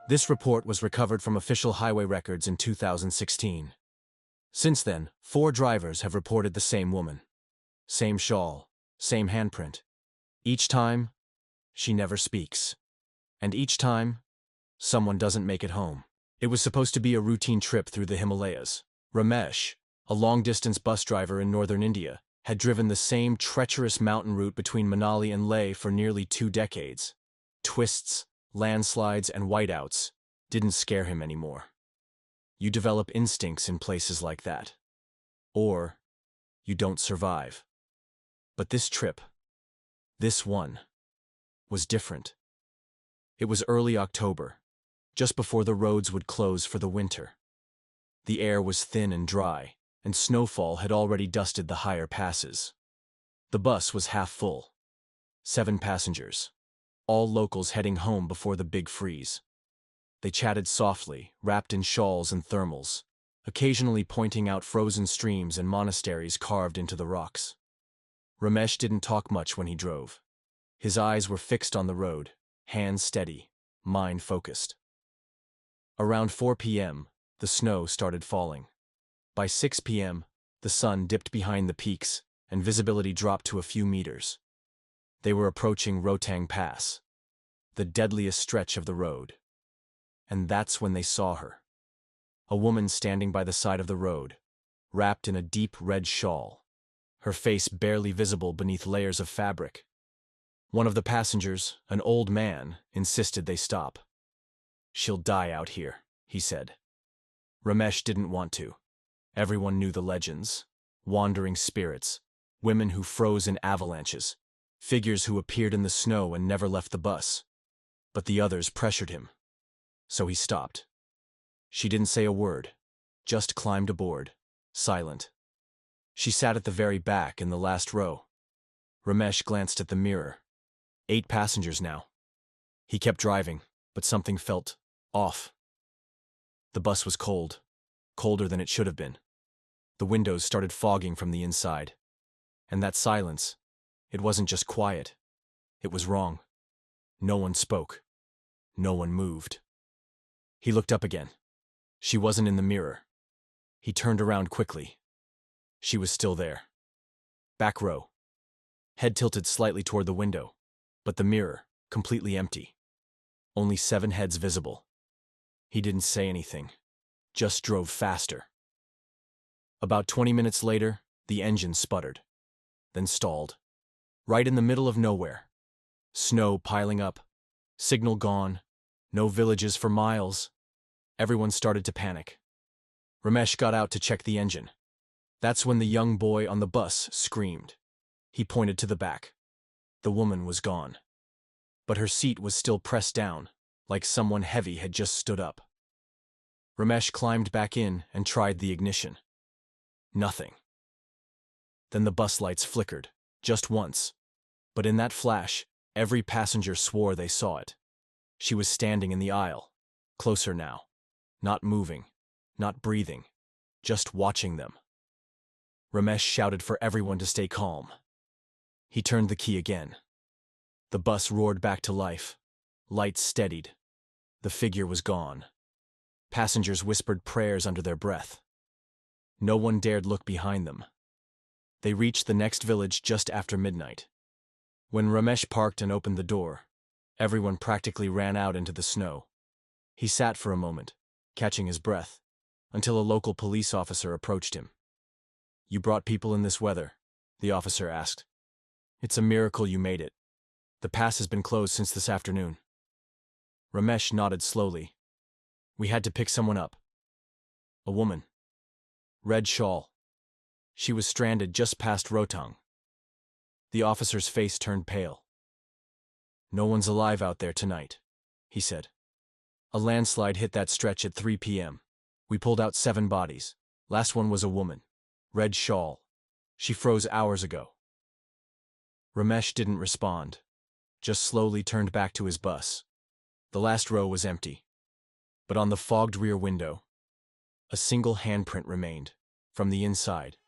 This report was recovered from official highway records in 2016. Since then, 4 drivers have reported the same woman. Same shawl, same handprint. Each time, she never speaks. And each time, someone doesn't make it home. It was supposed to be a routine trip through the Himalayas. Ramesh, a long-distance bus driver in northern India, had driven the same treacherous mountain route between Manali and Leh for nearly 2 decades. Twists, landslides, and whiteouts didn't scare him anymore. You develop instincts in places like that. Or, you don't survive. But this trip, this one, was different. It was early October, just before the roads would close for the winter. The air was thin and dry, and snowfall had already dusted the higher passes. The bus was half full. 7 passengers, all locals heading home before the big freeze. They chatted softly, wrapped in shawls and thermals, occasionally pointing out frozen streams and monasteries carved into the rocks. Ramesh didn't talk much when he drove. His eyes were fixed on the road, hands steady, mind focused. Around 4 p.m., the snow started falling. By 6 p.m., the sun dipped behind the peaks, and visibility dropped to a few meters. They were approaching Rohtang Pass, the deadliest stretch of the road. And that's when they saw her. A woman standing by the side of the road, wrapped in a deep red shawl, her face barely visible beneath layers of fabric. One of the passengers, an old man, insisted they stop. "She'll die out here," he said. Ramesh didn't want to. Everyone knew the legends. Wandering spirits, women who froze in avalanches, figures who appeared in the snow and never left the bus. But the others pressured him. So he stopped. She didn't say a word, just climbed aboard, silent. She sat at the very back in the last row. Ramesh glanced at the mirror. 8 passengers now. He kept driving, but something felt off. The bus was cold, colder than it should have been. The windows started fogging from the inside. And that silence, it wasn't just quiet. It was wrong. No one spoke. No one moved. He looked up again. She wasn't in the mirror. He turned around quickly. She was still there. Back row. Head tilted slightly toward the window, but the mirror, completely empty. Only 7 heads visible. He didn't say anything, just drove faster. About 20 minutes later, the engine sputtered, then stalled. Right in the middle of nowhere. Snow piling up, signal gone, no villages for miles. Everyone started to panic. Ramesh got out to check the engine. That's when the young boy on the bus screamed. He pointed to the back. The woman was gone. But her seat was still pressed down, like someone heavy had just stood up. Ramesh climbed back in and tried the ignition. Nothing. Then the bus lights flickered, just once. But in that flash, every passenger swore they saw it. She was standing in the aisle, closer now. Not moving, not breathing, just watching them. Ramesh shouted for everyone to stay calm. He turned the key again. The bus roared back to life. Lights steadied. The figure was gone. Passengers whispered prayers under their breath. No one dared look behind them. They reached the next village just after midnight. When Ramesh parked and opened the door, everyone practically ran out into the snow. He sat for a moment, catching his breath, until a local police officer approached him. "You brought people in this weather?" the officer asked. "It's a miracle you made it. The pass has been closed since this afternoon." Ramesh nodded slowly. "We had to pick someone up. A woman. Red shawl. She was stranded just past Rohtang." The officer's face turned pale. "No one's alive out there tonight," he said. "A landslide hit that stretch at 3 p.m. We pulled out 7 bodies. Last one was a woman. Red shawl. She froze hours ago." Ramesh didn't respond, just slowly turned back to his bus. The last row was empty. But on the fogged rear window, a single handprint remained, from the inside.